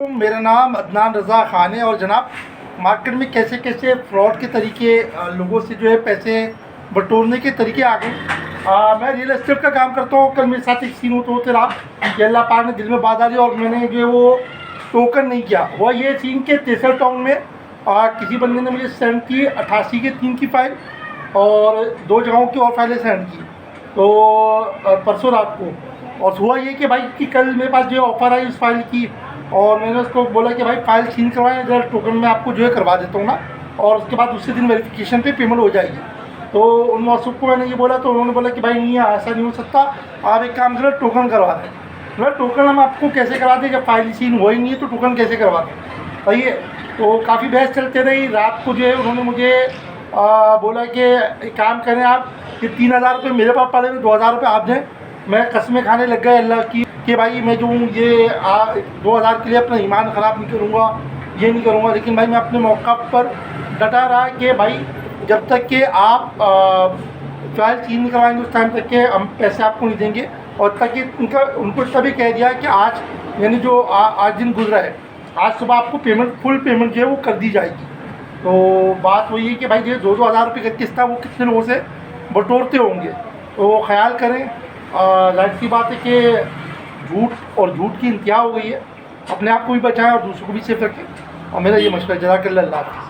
मेरा नाम अदनान रज़ा ख़ान है। और जनाब, मार्केट में कैसे कैसे फ्रॉड के तरीके लोगों से जो है पैसे बटोरने के तरीके आ गए। मैं रियल एस्टेट का काम करता हूँ। कल मेरे साथ एक सीन होते रहा कि अल्लाह पाक ने दिल में बात डाली और मैंने जो है वो टोकन नहीं किया। हुआ ये सीन के तेसर टाउन में किसी बंदे ने मुझे सेंड की 88 के 3 की फ़ाइल और 2 जगहों की और फाइलें सेंड की, तो परसों रात को। और हुआ ये कि भाई कि कल मेरे पास जो है ऑफ़र आई उस फाइल की, और मैंने उसको बोला कि भाई फ़ाइल सीन करवाएं, अगर टोकन मैं आपको जो है करवा देता हूँ ना, और उसके बाद उसी दिन वेरिफिकेशन पे पेमेंट हो जाएगी। तो उन मौसूफ को मैंने ये बोला, तो उन्होंने बोला कि भाई नहीं, ऐसा नहीं हो सकता, आप एक काम करो, टोकन करवा दें। मतलब टोकन हम आपको कैसे करा दें जब फाइल सीन हो ही नहीं है, तो टोकन कैसे करवा दें? सही है। तो काफ़ी बहस चलते रही। रात को जो है उन्होंने मुझे बोला कि एक काम करें आप, कि 3000 रुपये मेरे पास पड़े हुए, 2000 रुपये आप दें। मैं कस्में खाने लग गए अल्लाह की कि भाई मैं जो हूँ ये 2000 के लिए अपना ईमान ख़राब नहीं करूँगा, ये नहीं करूँगा। लेकिन भाई मैं अपने मौक़ा पर डटा रहा कि भाई जब तक कि आप फ़ाइल चेंज नहीं करवाएंगे उस टाइम तक के हम पैसे आपको नहीं देंगे। और तक कि उनको तभी कह दिया कि आज यानी जो आज दिन गुजरा है, आज सुबह आपको पेमेंट फुल पेमेंट जो है वो कर दी जाएगी। तो बात वही है कि भाई जो 2-2 हज़ार रुपये का किस्त था वो कितने लोगों से बटोरते होंगे, तो ख्याल करें। जाहिर सी बात है कि झूठ की इंतहा हो गई है। अपने आप को भी बचाएं और दूसरों को भी सेफ रखें। और मेरा ये मशवरा है। जज़ाकल्लाह। अल्लाह हाफ़िज़।